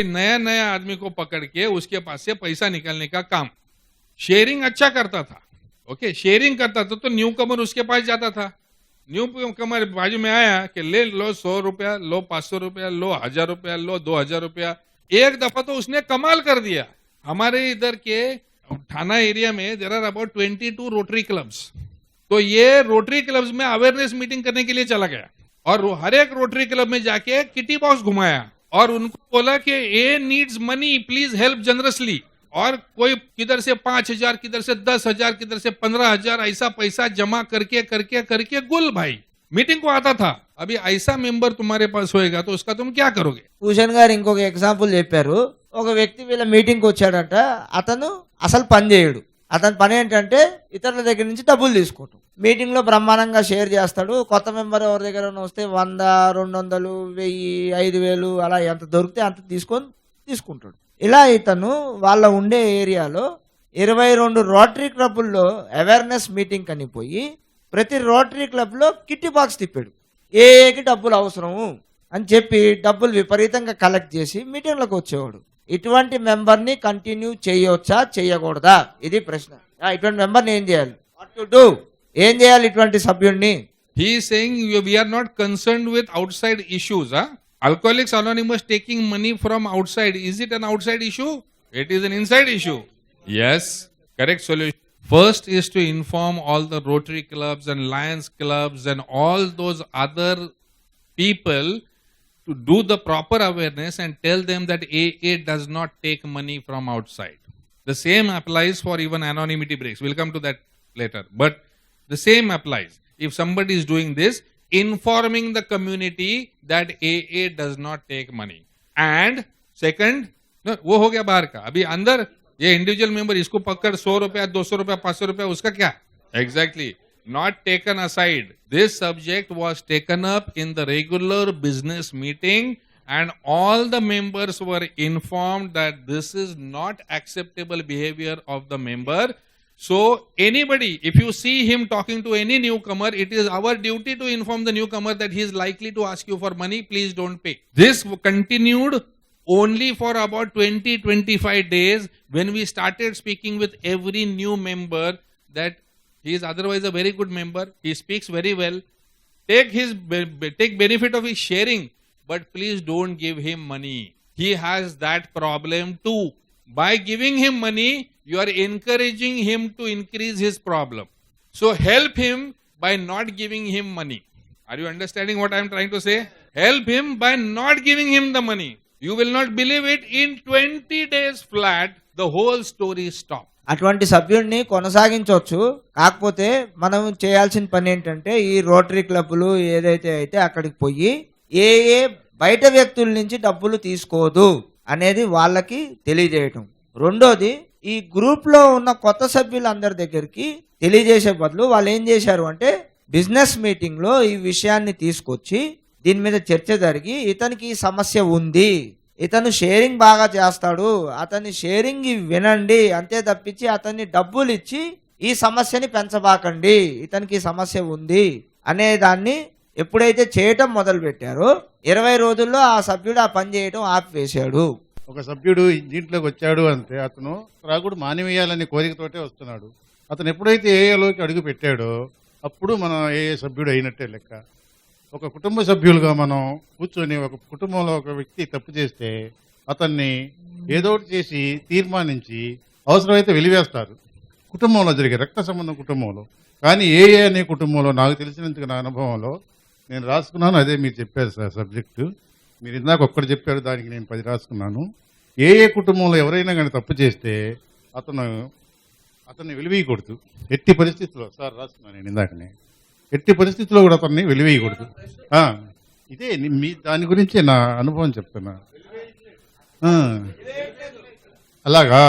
नया नया आदमी को पकड़ के उसके पास से पैसा निकालने का काम। शेयरिंग अच्छा करता था, ओके, शेयरिंग करता था तो न्यू कमर उसके पास जाता था। न्यू कमर बाजू में आया कि ले लो 100 रुपया, लो 500 रुपया, लो 1000 रुपया, लो 2000 रुपया। एक दफा तो उसने कमाल कर दिया। हमारे इधर के थाना एरिया में there are about 22 rotary clubs. तो ये रोटरी क्लब्स में अवेयरनेस मीटिंग करने के लिए चला गया और हर एक रोटरी क्लब में जाके किटी बॉक्स घुमाया और उनको बोला कि a needs money, please help generously. और कोई किधर से 5000, किधर से 10,000, किधर से 15,000 ऐसा पैसा जमा करके करके करके गुल भाई मीटिंग को आता था। अभी ऐसा मेंबर तुम्हारे पास होएगा तो उसका तुम क्या करोगे? భూషణ్ గారు ఇంకొక ఎగ్జాంపుల్ చెప్పారు. ఒక వ్యక్తి వీళ్ళ మీటింగ్కి వచ్చాడంట. అతను అసలు పని చేయడు. అతని పని ఏంటంటే ఇతరుల దగ్గర నుంచి డబ్బులు తీసుకోవటం. మీటింగ్ లో బ్రహ్మాండంగా షేర్ చేస్తాడు. కొత్త మెంబర్ ఎవరి దగ్గర వస్తే 100, 200, 1000, 5000 అలా ఎంత దొరికితే అంత తీసుకుంటాడు. ఇలా ఇతను వాళ్ళ ఉండే ఏరియాలో 22 రోటరీ క్లబ్ల్లో అవేర్నెస్ మీటింగ్ అని పోయి ప్రతి రోటరీ క్లబ్లో కిట్టి బాక్స్ తిప్పాడు. ఏకి డబ్బులు అవసరము అని చెప్పి డబ్బులు విపరీతంగా కలెక్ట్ చేసి మీటింగ్లకు వచ్చేవాడు. ఇటువంటి మెంబర్ని కంటిన్యూ చేయవచ్చా చేయకూడదా ఇది ప్రశ్న. ఇటువంటి మెంబర్ని ఏం చేయాలి? What to do? ఏం చేయాలి ఇటువంటి సభ్యుడిని? He is saying we are not concerned with outside issues. Alcoholics Anonymous taking money from outside, is it an outside issue? It is an inside issue. Yes, correct solution. First is to inform all the Rotary clubs and Lions clubs and all those other people to do the proper awareness and tell them that AA does not take money from outside. The same applies for even anonymity breaks. We'll come to that later. But the same applies. If somebody is doing this, informing the community that AA does not take money. And second, no, वो हो गया बाहर का. अभी अंदर ये individual member इसको पकड़ 100 रुपया, 200 रुपया, 500 रुपया, उसका क्या? Exactly. Not taken aside. This subject was taken up in the regular business meeting and all the members were informed that this is not acceptable behavior of the member. So anybody, if you see him talking to any newcomer, it is our duty to inform the newcomer that he is likely to ask you for money, please don't pay. This continued only for about 20-25 days when we started speaking with every new member that he is otherwise a very good member, he speaks very well, take benefit of his sharing, but please don't give him money. He has that problem too. By giving him money, you are encouraging him to increase his problem. So help him by not giving him money. Are you understanding what I am trying to say? Help him by not giving him the money. You will not believe it, in 20 days flat, the whole story stopped. అటువంటి సభ్యుడిని కొనసాగించవచ్చు. కాకపోతే మనం చేయాల్సిన పని ఏంటంటే ఈ rotary క్లబ్లు ఏదైతే అయితే అక్కడికి పోయి ఏ బయట వ్యక్తుల నుంచి డబ్బులు తీసుకోదు అనేది వాళ్ళకి తెలియజేయటం. రెండోది, ఈ గ్రూప్ లో ఉన్న కొత్త సభ్యులందరి దగ్గరికి తెలియజేసే బదులు వాళ్ళు ఏం చేశారు అంటే బిజినెస్ మీటింగ్ లో ఈ విషయాన్ని తీసుకొచ్చి దీని మీద చర్చ జరిగి ఇతనికి ఈ సమస్య ఉంది, ఇతను షేరింగ్ బాగా చేస్తాడు, అతని షేరింగ్ వినండి, అంతే తప్పించి అతన్ని డబ్బులు ఇచ్చి ఈ సమస్యని పెంచబాకండి, ఇతనికి ఈ సమస్య ఉంది అనే దాన్ని ఎప్పుడైతే చేయటం మొదలు పెట్టారో 20 రోజుల్లో ఆ సభ్యుడు ఆ పని చేయటం ఆపివేశాడు. ఒక సభ్యుడు దీంట్లోకి వచ్చాడు అంటే అతను త్రాగుడు మానివేయాలనే కోరికతోటే వస్తున్నాడు. అతను ఎప్పుడైతే ఏఏలోకి అడుగు పెట్టాడో అప్పుడు మనం ఏఏ సభ్యుడు అయినట్టే లెక్క. ఒక కుటుంబ సభ్యులుగా మనం కూర్చొని ఒక కుటుంబంలో ఒక వ్యక్తి తప్పు చేస్తే అతన్ని ఏదో ఒకటి చేసి తీర్మానించి అవసరమైతే వెలివేస్తారు. కుటుంబంలో జరిగే రక్త సంబంధం కుటుంబంలో. కానీ ఏఏ అనే కుటుంబంలో నాకు తెలిసినందుకు నా అనుభవంలో నేను రాసుకున్నాను. అదే మీరు చెప్పారు సార్ సబ్జెక్టు. మీరు ఇందాక ఒక్కటి చెప్పారు, దానికి నేను 10 రాసుకున్నాను. ఏ కుటుంబంలో ఎవరైనా కానీ తప్పు చేస్తే అతన్ని వెలివేయకూడదు ఎట్టి పరిస్థితుల్లో. సార్ రాసుకున్నాను నేను ఇందాకనే. ఎట్టి పరిస్థితుల్లో కూడా అతన్ని వెలివేయకూడదు. ఇదే మీ దాని గురించి నా అనుభవం చెప్తున్నా. అలాగా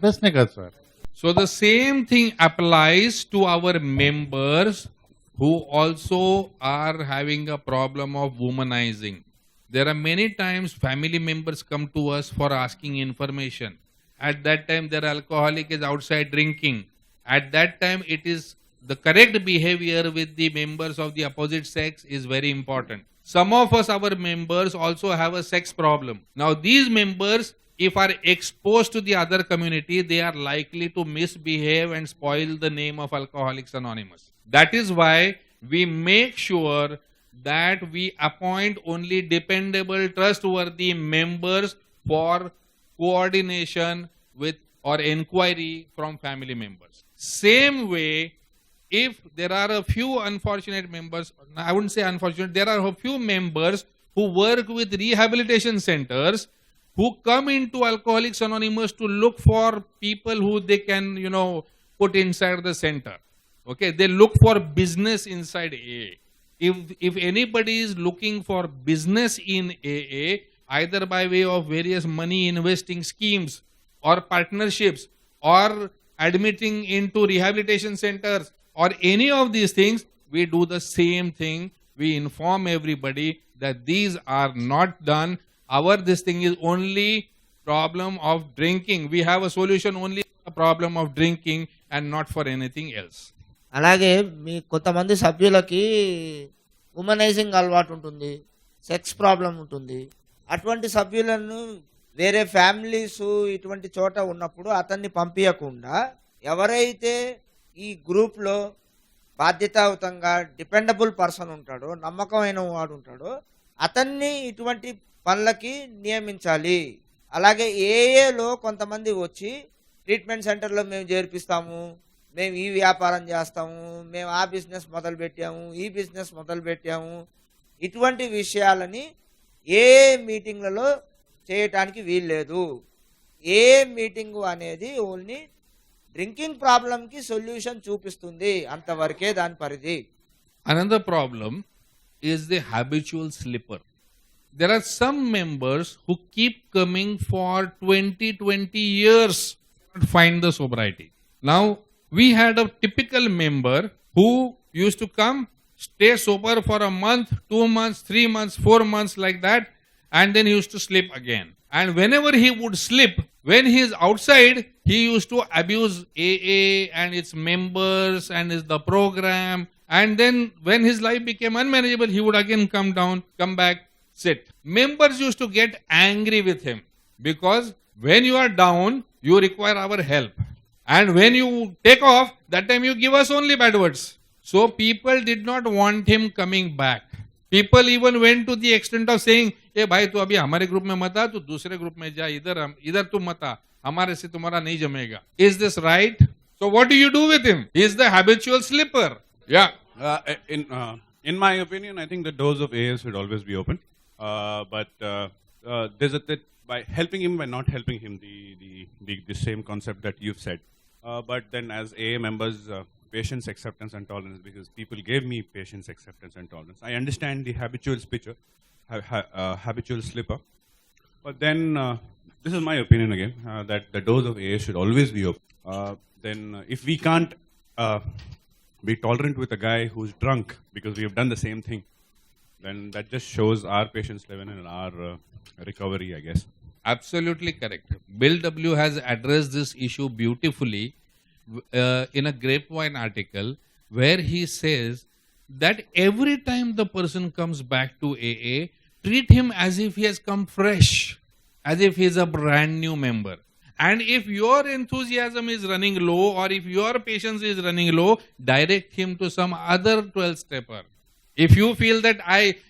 ప్రశ్నే కాదు sir. So the same thing applies to our members who also are having a problem of womanizing. There are many times family members come to us for asking information. At that time their alcoholic is outside drinking. At that time it is the correct behavior with the members of the opposite sex is very important. some of us, our members, also have a sex problem. Now, these members, if are exposed to the other community, they are likely to misbehave and spoil the name of Alcoholics Anonymous. That is why we make sure that we appoint only dependable, trustworthy members for coordination with or inquiry from family members. Same way, if there are a few unfortunate members, I wouldn't say unfortunate, there are a few members who work with rehabilitation centers who come into Alcoholics Anonymous to look for people who they can, put inside the center. Okay, they look for business inside AA. If anybody is looking for business in AA, either by way of various money investing schemes or partnerships or admitting into rehabilitation centers or any of these things, we do the same thing. We inform everybody that these are not done. This thing is only problem of drinking. We have a solution only for the problem of drinking and not for anything else. అలాగే మీ కొంతమంది సభ్యులకి ఉమనైజింగ్ అలవాటు ఉంటుంది, sex problem ఉంటుంది. అటువంటి సభ్యులను వేరే families ఇటువంటి చోట ఉన్నప్పుడు అతన్ని పంపించకుండా ఎవరైతే ఈ గ్రూప్లో బాధ్యతాయుతంగా డిపెండబుల్ పర్సన్ ఉంటాడో, నమ్మకమైన వాడు ఉంటాడో, అతన్ని ఇటువంటి పనులకి నియమించాలి. అలాగే ఏఏలో కొంతమంది వచ్చి ట్రీట్మెంట్ సెంటర్లో మేము చేర్పిస్తాము, మేము ఈ వ్యాపారం చేస్తాము, మేము ఆ బిజినెస్ మొదలుపెట్టాము, ఈ బిజినెస్ మొదలుపెట్టాము, ఇటువంటి విషయాలని ఏ మీటింగ్లలో చేయటానికి వీల్లేదు. ఏ మీటింగు అనేది ఓన్లీ డ్రింకింగ్ ప్రాబ్లంకి సొల్యూషన్ చూపిస్తుంది, అంతవరకే దాని పరిధి. Another problem is the habitual slipper. There are some members who keep coming for 20 years to find the sobriety. Now, we had a typical member who used to come, stay sober for a month, 2 months, 3 months, 4 months, like that, and then he used to slip again. And whenever he would slip, when he is outside, he used to abuse AA and its members and the program. And then when his life became unmanageable, he would again come down, come back, sit. Members used to get angry with him because when you are down, you require our help. And when you take off, that time you give us only bad words. So people did not want him coming back. People even went to the extent of saying, "ए भाई तू अभी हमारे group में मत आ, तू दूसरे group में जा, इधर तू मत आ, हमारे से तुम्हारा नहीं जमेगा." Is this right? So what do you do with him? He is the habitual slipper. Yeah. In my opinion, I think the doors of AA should always be open. But there's by helping him, by not helping him, the same concept that you've said. But then as AA members, patience, acceptance and tolerance, because people gave me patience, acceptance and tolerance. I understand the habitual slipper. But then, this is my opinion again, that the doors of AA should always be open. Then if we can't be tolerant with a guy who's drunk because we have done the same thing, then that just shows our patience level and our recovery, I guess. Absolutely correct. Bill W. has addressed this issue beautifully in a Grapevine article where he says that every time the person comes back to AA, treat him as if he has come fresh, as if he is a brand new member. And if your enthusiasm is running low or if your patience is running low, direct him to some other 12-stepper. If you feel that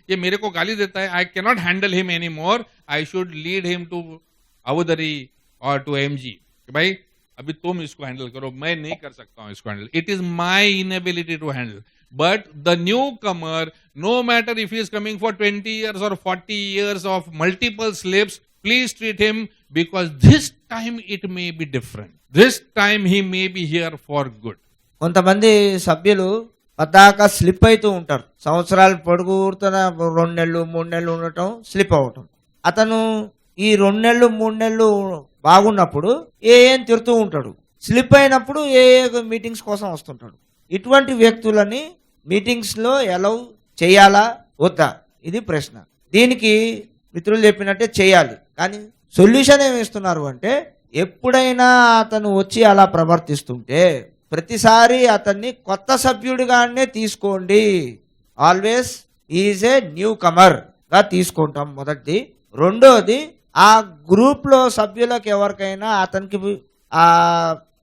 ये मेरे को गाली देता है, I cannot handle him anymore, I should lead him to Avudari or to MG. भाई अभी तुम इसको हैंडल करो, मैं नहीं कर सकता हूँ इसको handle. It is my inability to handle. But the newcomer, no matter if he is coming for 20 years or 40 years of multiple slips, please treat him because this time it may be different. This time he may be here for good. కొంతమంది సభ్యులు పద్దాక slip అవుతూ ఉంటారు. సంవత్సరాలు పొడుగుతున్న 2 నెలలు 3 నెలలు ఉండటం, slip అవటం. అతను ఈ 2 నెలలు 3 నెలలు బాగున్నప్పుడు ఏం తిరుగుతూ ఉంటాడు, స్లిప్ అయినప్పుడు ఏ మీటింగ్స్ కోసం వస్తుంటాడు. ఇటువంటి వ్యక్తులని మీటింగ్స్లో ఎలౌ చేయాలా వద్దా, ఇది ప్రశ్న. దీనికి మిత్రులు చెప్పినట్టే చేయాలి. కానీ సొల్యూషన్ ఏమి ఇస్తున్నారు అంటే, ఎప్పుడైనా అతను వచ్చి అలా ప్రవర్తిస్తుంటే ప్రతిసారి అతన్ని కొత్త సభ్యుడిగానే తీసుకోండి. Always is a newcomer గా తీసుకుంటాం మొదటిది. రెండోది, ఆ గ్రూప్ లో సభ్యులకు ఎవరికైనా అతనికి ఆ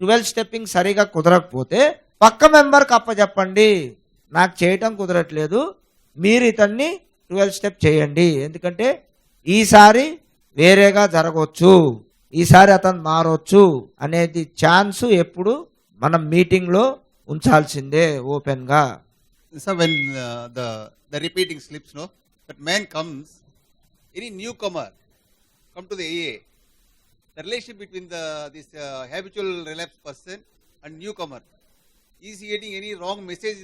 12 స్టెప్పింగ్ సరిగా కుదరకపోతే పక్క మెంబర్కి అప్పచెప్పండి, నాకు చేయటం కుదరట్లేదు, మీరు ఇతన్ని 12 స్టెప్ చేయండి, ఎందుకంటే ఈసారి వేరేగా జరగవచ్చు, ఈసారి అతను మారొచ్చు అనేది ఛాన్స్ ఎప్పుడు మనం మీటింగ్ లో ఉంచాల్సిందే ఓపెన్ గా. So when the repeating slips, no, that man comes, any newcomer come to the AA. The relationship between this habitual relapse person and newcomer, is he getting any wrong message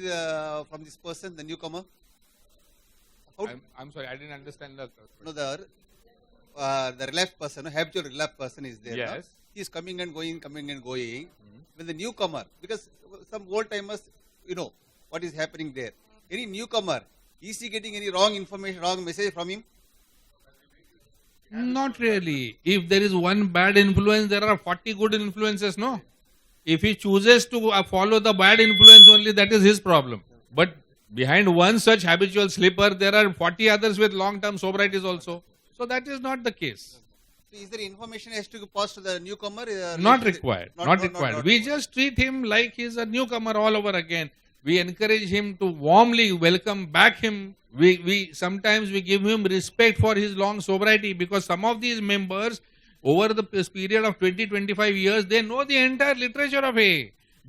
from this person, the newcomer? How I'm sorry, I didn't understand that. no, the relapse person, no, habitual relapse person is there. No? Yes. He is coming and going, coming and going. When the newcomer, because some old timers, you know what is happening there. Any newcomer, is he getting any wrong information, wrong message from him? Not really. If there is one bad influence, there are 40 good influences, no? If he chooses to follow the bad influence only, that is his problem. But behind one such habitual slipper, there are 40 others with long-term sobrieties also. So that is not the case. So is there information has to pass to the newcomer? Not required. Not required. We just treat him like he's a newcomer all over again. We encourage him to warmly welcome back him. We sometimes we give him respect for his long sobriety, because some of these members over the period of 20-25 years, they know the entire literature of AA.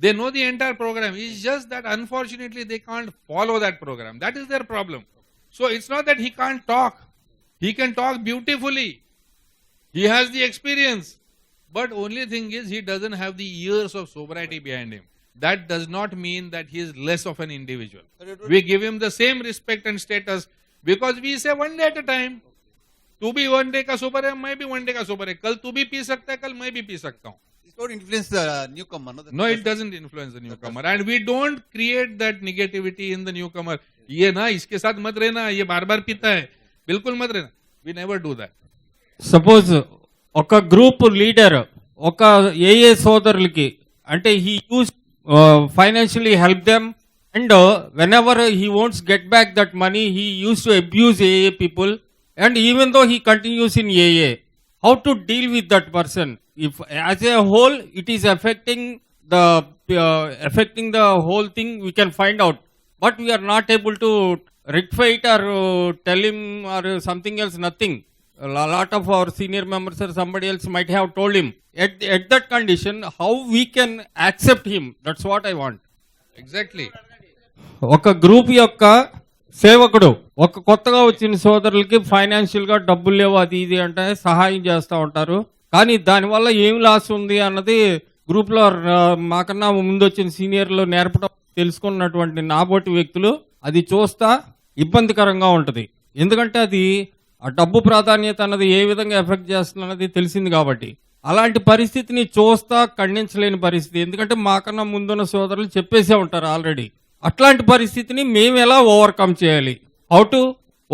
They know the entire program. It's just that unfortunately they can't follow that program. That is their problem. So it's not that he can't talk. He can talk beautifully. He has the experience. But only thing is, he doesn't have the years of sobriety behind him. That does not mean that he is less of an individual. We give him the same respect and status, because we say one day at a time. तू भी one day का sober है, मैं भी one day का sober है. कल तू भी पी सकता है, कल मैं भी पी सकता हूँ. It's not influence the newcomer, no? No, it doesn't influence the newcomer, and we don't create that negativity in the newcomer. ये ना इसके साथ मत रहना, ये बार बार पीता है, बिल्कुल मत रहना. We never do that. Suppose ఒక గ్రూప్ లీడర్ ఒక ఏఏ సోదరులకి అంటే he uses financially help them and whenever he wants get back that money he uses to abuse AA people and even though he continues in AA, how to deal with that person? If as a whole it is affecting the whole thing, we can find out, but we are not able to rectify it or tell him or something else, nothing. A lot of our senior members or somebody else might have told him. At that condition, how we can accept him? That's what I want. Exactly. ఒక group యొక్క సేవకుడు ఒక కొత్తగా వచ్చిన సోదరులకి financial గా డబ్బులు లేవు అది ఇది అంటే సహాయం చేస్తూ ఉంటారు, కానీ దానివల్ల ఏం లాస్ ఉంది అన్నది గ్రూప్ లో మాకన్నా ముందు వచ్చిన సీనియర్లు నేర్పడం తెలుసుకున్నటువంటి నాబోటి వ్యక్తులు అది చూస్తా ఇబ్బందికరంగా ఉంటుంది. ఎందుకంటే అది ఆ డబ్బు ప్రాధాన్యత అన్నది ఏ విధంగా ఎఫెక్ట్ చేస్తున్నది తెలిసింది కాబట్టి. అలాంటి పరిస్థితిని చూస్తా ఖండించలేని పరిస్థితి, ఎందుకంటే మాకన్నా ముందున్న సోదరులు చెప్పేసే ఉంటారు ఆల్రెడీ. అట్లాంటి పరిస్థితిని మేము ఎలా ఓవర్కమ్ చేయాలి? How to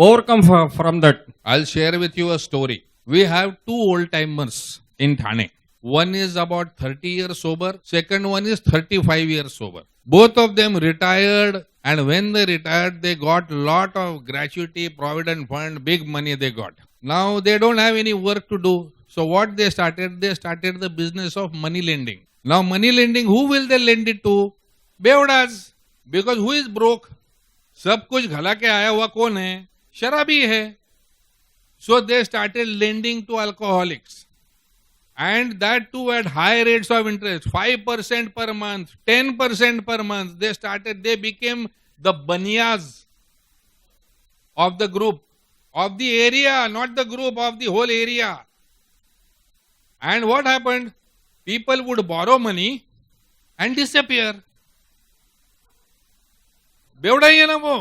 overcome from that? I'll share with you a story. We have two old timers in Thane. One is about 30 years sober. Second one is 35 years sober. Both of them retired, and when they retired, they got lot of gratuity, provident fund, big money they got. Now they don't have any work to do. So what they started? They started the business of money lending. Now money lending, who will they lend it to? Beodas. Because who is broke? सब कुछ घला के आया हुआ कौन है? शराबी है. So they started lending to alcoholics, and that too at high rates of interest, 5% per month, 10% per month. They became the banyas of the group, of the area, not the group, of the whole area. And what happened? People would borrow money and disappear. बेवड़ा ही है ना वो.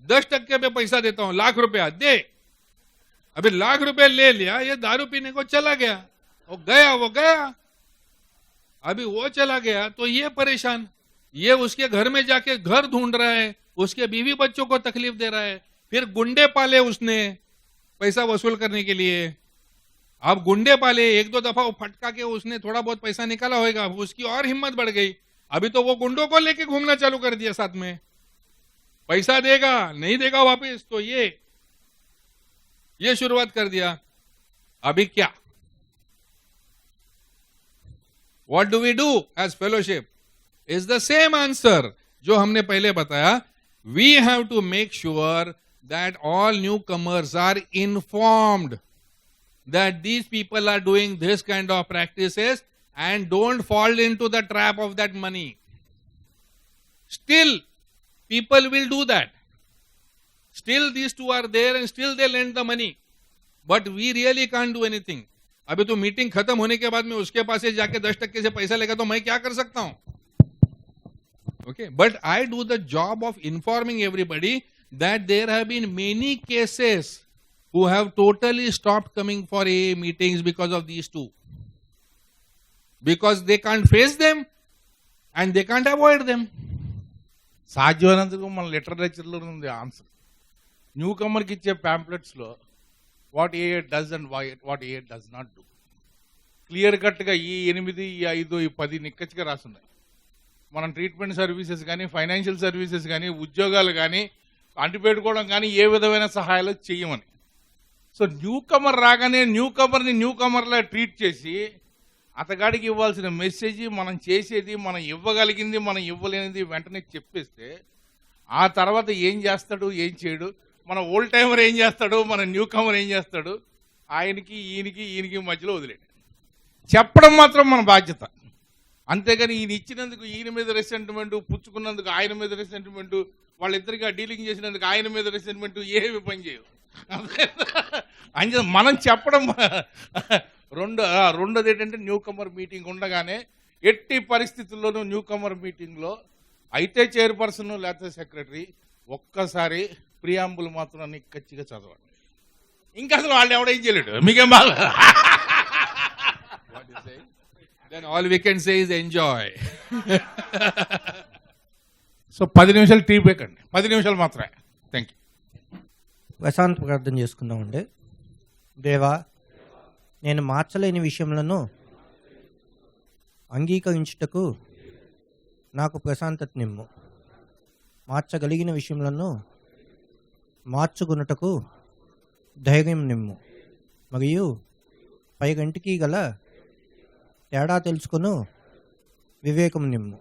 10% पे पैसा देता हूं, लाख रुपया दे. अभी लाख रुपया ले लिया, ये दारू पीने को चला गया, वो गया. अभी वो चला गया तो ये परेशान, ये उसके घर में जाके घर ढूंढ रहा है, उसके बीवी बच्चों को तकलीफ दे रहा है. फिर गुंडे पाले उसने पैसा वसूल करने के लिए. अब गुंडे पाले, एक दो दफा वो फटका के उसने थोड़ा बहुत पैसा निकाला होगा, उसकी और हिम्मत बढ़ गई. अभी तो वो गुंडों को लेके घूमना चालू कर दिया साथ में. पैसा देगा नहीं देगा वापस, तो ये शुरुआत कर दिया. अभी क्या? What do we do as fellowship? Is the same answer जो हमने पहले बताया. We have to make sure that all newcomers are informed that these people are doing this kind of practices and don't fall into the trap of that money. Still, people will do that. Still, these two are there and still they lend the money. But we really can't do anything. अभी तो meeting खत्म होने के बाद में उसके पास से जाके 10% से पैसा लेगा तो मैं क्या कर सकता हूं? Okay, but I do the job of informing everybody that there have been many cases who have totally stopped coming for AA meetings because of these two. Because they can't face them and they can't avoid them. సాధ్యమైనందుకు మన లిటరేచర్లో ఉంది answer. New కమర్కి ఇచ్చే ప్యాంప్లెట్స్లో what A does and what A does not do clear కట్గా ఈ 8, ఈ 5, ఈ 10 నిక్కచ్చిగా రాస్తున్నాయి. మనం ట్రీట్మెంట్ సర్వీసెస్ కానీ, ఫైనాన్షియల్ సర్వీసెస్ కానీ, ఉద్యోగాలు కానీ, అంటిపెట్టుకోవడం కానీ ఏ విధమైన సహాయాలు చేయమని. సో న్యూ కమర్ రాగానే న్యూ కమర్లా ట్రీట్ చేసి అతగాడికి ఇవ్వాల్సిన మెసేజ్, మనం చేసేది, మనం ఇవ్వగలిగింది, మనం ఇవ్వలేనిది వెంటనే చెప్పేస్తే ఆ తర్వాత ఏం చేస్తాడు, ఏం చేయడు, మన ఓల్డ్ టైమర్ ఏం చేస్తాడు, మన న్యూ కమర్ ఏం చేస్తాడు, ఆయనకి ఈయనకి మధ్యలో వదిలేడు. చెప్పడం మాత్రం మన బాధ్యత. అంతేగాని ఈయన ఇచ్చినందుకు ఈయన మీద రెసెంట్మెంట్, పుచ్చుకున్నందుకు ఆయన మీద రెసెంట్మెంట్, వాళ్ళిద్దరిగా డీలింగ్ చేసినందుకు ఆయన మీద రెసెంట్మెంట్ ఏమి పని చేయవు. అంతే మనం చెప్పడం. రెండోది ఏంటంటే న్యూ కమర్ మీటింగ్ ఉండగానే ఎట్టి పరిస్థితుల్లోనూ న్యూ కమర్ మీటింగ్లో అయితే చైర్పర్సన్ లేకపోతే సెక్రటరీ ఒక్కసారి ప్రియాంబుల్ మాత్రం నిక్కచ్చిగా చదవండి. ఇంకా అసలు వాళ్ళు ఎవడేం చేయలేడు, మీకేం బాగా. Then all we can say is enjoy. So 10 నిమిషాలు టీ బ్రేక్ అండి, 10 నిమిషాలు మాత్రమే. Thank you. ప్రశాంత్ ప్రార్థన చేసుకుందామండి. దేవా, నేను మార్చలేని విషయములను అంగీకరించుటకు నాకు ప్రశాంతత నిమ్ము. మార్చగలిగిన విషయములను మార్చుకున్నటకు ధైర్యం నిమ్ము. మరియు పైగంటికి గల తేడా తెలుసుకును వివేకం నిమ్ము.